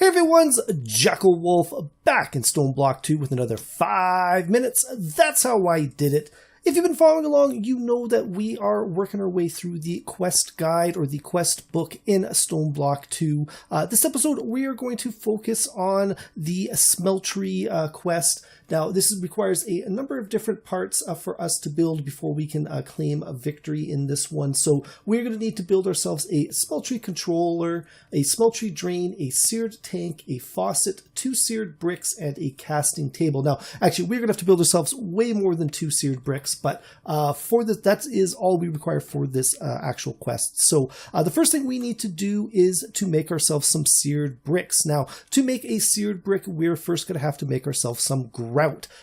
Hey everyone's JackelWolf back in Stoneblock 2 with another 5 minutes. That's how I did it. If you've been following along, you know that we are working our way through the quest guide or the quest book in Stoneblock 2. This episode, we are going to focus on the Smeltery quest. Now, this requires a number of different parts for us to build before we can claim a victory in this one. So we're going to need to build ourselves a Smeltery controller, a Smeltery drain, a seared tank, a faucet, 2 seared bricks, and a casting table. Now, actually, we're going to have to build ourselves way more than 2 seared bricks, but for this, that is all we require for this actual quest. So the first thing we need to do is to make ourselves some seared bricks. Now, to make a seared brick, we're first going to have to make ourselves some grout.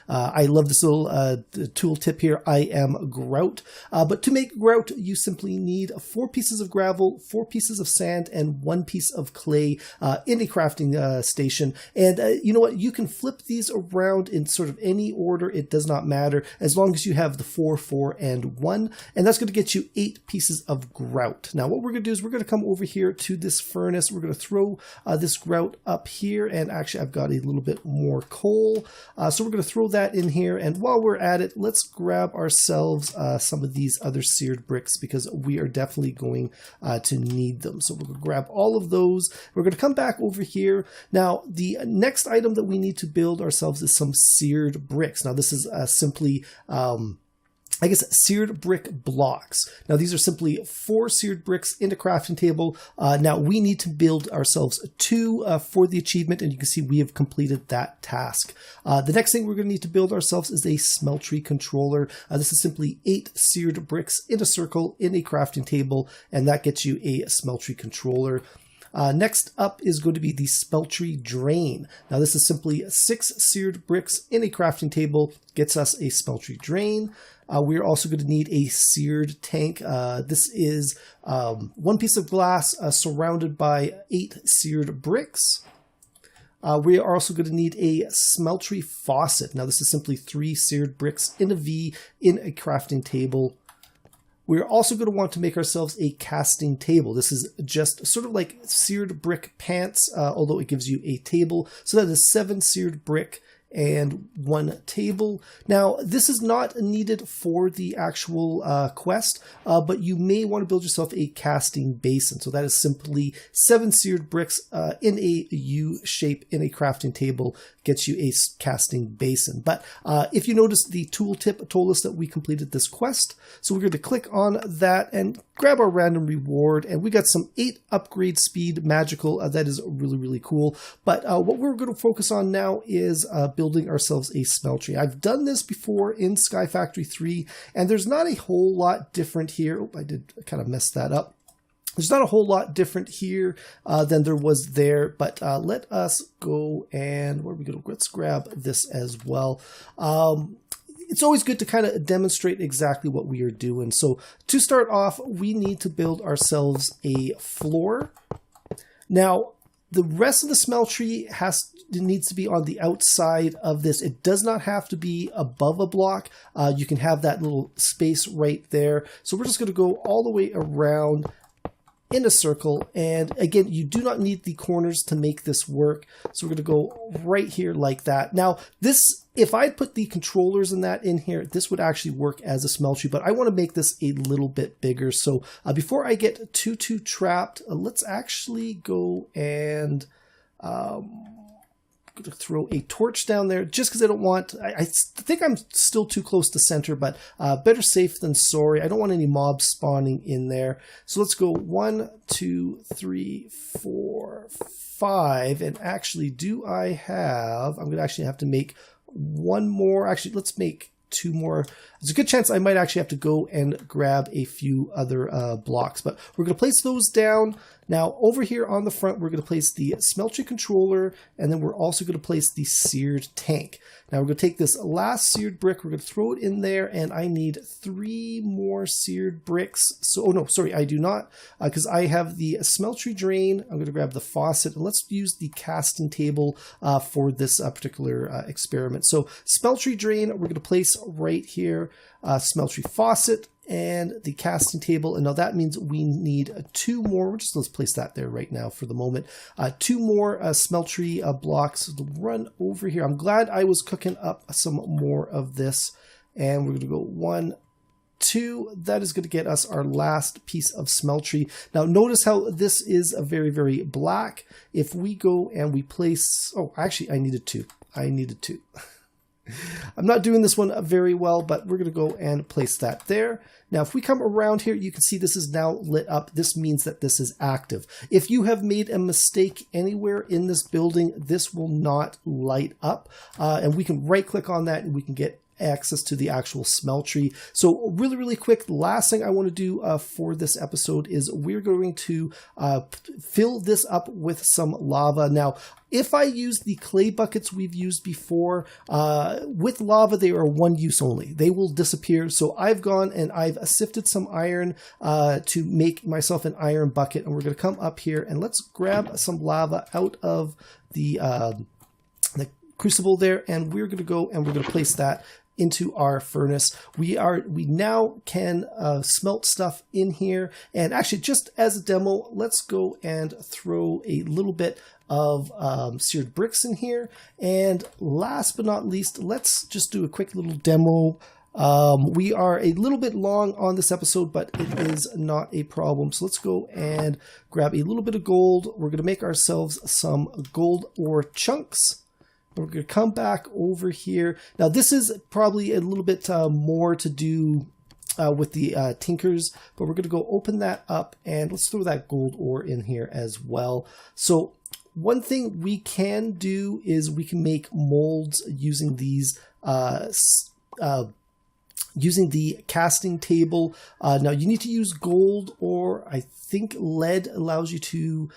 I love this little tool tip here. I am grout. But to make grout, you simply need 4 pieces of gravel, 4 pieces of sand, and 1 piece of clay in a crafting station. And you know what? You can flip these around in sort of any order. It does not matter as long as you have the 4, 4, and 1. And that's going to get you 8 pieces of grout. Now, what we're going to do is we're going to come over here to this furnace. We're going to throw this grout up here. And actually, I've got a little bit more coal. So we're going to throw that in here. And while we're at it, let's grab ourselves some of these other seared bricks because we are definitely going to need them. So we're going to grab all of those. We're going to come back over here. Now, the next item that we need to build ourselves is some seared bricks. Now, this is simply I guess seared brick blocks. Now these are simply 4 seared bricks in a crafting table. Now we need to build ourselves 2 for the achievement, and you can see we have completed that task. The next thing we're going to need to build ourselves is a Smeltery controller. This is simply 8 seared bricks in a circle in a crafting table, and that gets you a Smeltery controller. Next up is going to be the Smeltery drain. Now this is simply 6 seared bricks in a crafting table, gets us a Smeltery drain. We're also going to need a seared tank. This is 1 piece of glass surrounded by 8 seared bricks. We are also going to need a Smeltery faucet. Now this is simply 3 seared bricks in a V in a crafting table. We're also going to want to make ourselves a casting table. This is just sort of like seared brick pants, although it gives you a table. So that is 7 seared brick and 1 table. Now, this is not needed for the actual quest, but you may want to build yourself a casting basin. So that is simply 7 seared bricks in a U shape in a crafting table gets you a casting basin. But if you notice, the tooltip told us that we completed this quest. So we're going to click on that and grab our random reward. And we got some 8 upgrade speed magical. That is really, really cool. But what we're going to focus on now is building ourselves a Smeltery. I've done this before in Sky Factory 3, and there's not a whole lot different here. Oh, I did kind of mess that up. There's not a whole lot different here than there was there, but let us go and where are we going to? Let's grab this as well. It's always good to kind of demonstrate exactly what we are doing. So to start off, we need to build ourselves a floor. Now, the rest of the Smeltery needs to be on the outside of this. It does not have to be above a block. You can have that little space right there. So we're just going to go all the way around in a circle. And again, you do not need the corners to make this work. So we're going to go right here like that. Now, if I put the controllers in here, this would actually work as a Smeltery, but I want to make this a little bit bigger. So before I get too trapped, let's actually go and to throw a torch down there just because I don't want, I think I'm still too close to center, but better safe than sorry. I don't want any mobs spawning in there. So let's go 1, 2, 3, 4, 5. And actually, I'm going to actually have to make 1 more. Actually, let's make 2 more. There's a good chance I might actually have to go and grab a few other blocks, but we're going to place those down. Now over here on the front, we're going to place the Smeltery controller, and then we're also going to place the seared tank. Now we're going to take this last seared brick, we're going to throw it in there, and I need 3 more seared bricks. So, oh no, sorry, I do not, because I have the Smeltery drain. I'm going to grab the faucet, and let's use the casting table for this particular experiment. So Smeltery drain, we're going to place right here. Smeltery faucet, and the casting table. And now that means we need 2 more. Let's place that there right now for the moment. 2 more Smeltery blocks to run over here. I'm glad I was cooking up some more of this. And we're going to go 1, 2. That is going to get us our last piece of Smeltery. Now notice how this is a very, very black. If we go and we place, oh, actually I needed 2. I'm not doing this one very well, but we're going to go and place that there. Now, if we come around here, you can see this is now lit up. This means that this is active. If you have made a mistake anywhere in this building, this will not light up. And we can right click on that and we can get access to the actual Smeltery. So really quick, the last thing I want to do for this episode is we're going to fill this up with some lava. Now, if I use the clay buckets we've used before, with lava, they are 1 use only. They will disappear. So I've gone and I've sifted some iron to make myself an iron bucket. And we're going to come up here and let's grab some lava out of the crucible there. And we're going to go and we're going to place that into our furnace. We now can smelt stuff in here. And actually, just as a demo, let's go and throw a little bit of seared bricks in here. And last but not least, let's just do a quick little demo. We are a little bit long on this episode, but it is not a problem. So let's go and grab a little bit of gold. We're going to make ourselves some gold ore chunks. We're going to come back over here. Now, this is probably a little bit more to do with the tinkers, but we're going to go open that up and let's throw that gold ore in here as well. So one thing we can do is we can make molds using these using the casting table. Now you need to use gold, or I think lead allows you to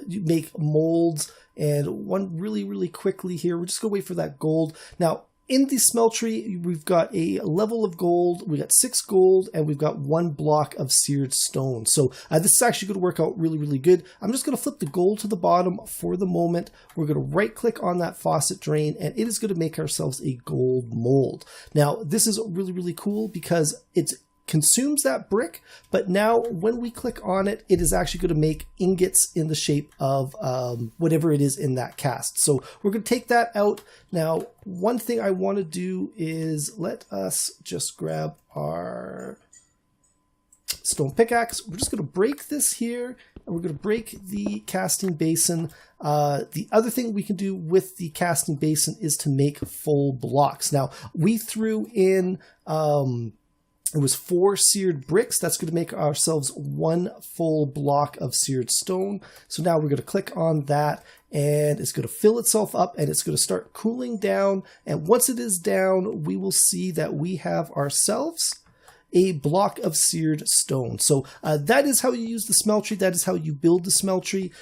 make molds. And one really quickly here, we're just gonna wait for that gold. Now in the Smeltery, we've got a level of gold, we got 6 gold, and we've got 1 block of seared stone. So this is actually gonna work out really good. I'm just gonna flip the gold to the bottom for the moment. We're gonna right click on that faucet drain, and it is gonna make ourselves a gold mold. Now this is really cool because it's consumes that brick, but now when we click on it, it is actually going to make ingots in the shape of whatever it is in that cast. So we're going to take that out. Now, one thing I want to do is let us just grab our stone pickaxe. We're just going to break this here, and we're going to break the casting basin. The other thing we can do with the casting basin is to make full blocks. Now, we threw in it was 4 seared bricks. That's going to make ourselves 1 full block of seared stone. So now we're going to click on that, and it's going to fill itself up, and it's going to start cooling down. And once it is down, we will see that we have ourselves a block of seared stone. So that is how you use the Smeltery. That is how you build the Smeltery.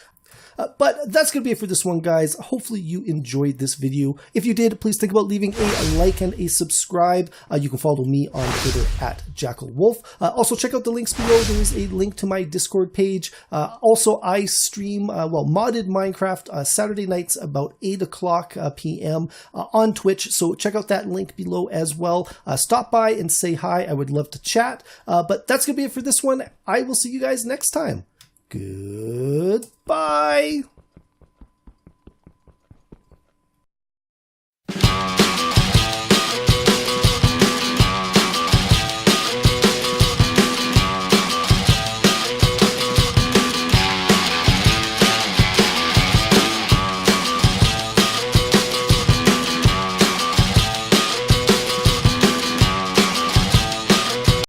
But that's going to be it for this one, guys. Hopefully you enjoyed this video. If you did, please think about leaving a like and a subscribe. You can follow me on Twitter at JackelWolf. Also, check out the links below. There is a link to my Discord page. Also, I stream, modded Minecraft Saturday nights about 8 o'clock p.m. On Twitch. So check out that link below as well. Stop by and say hi. I would love to chat. But that's going to be it for this one. I will see you guys next time. Goodbye.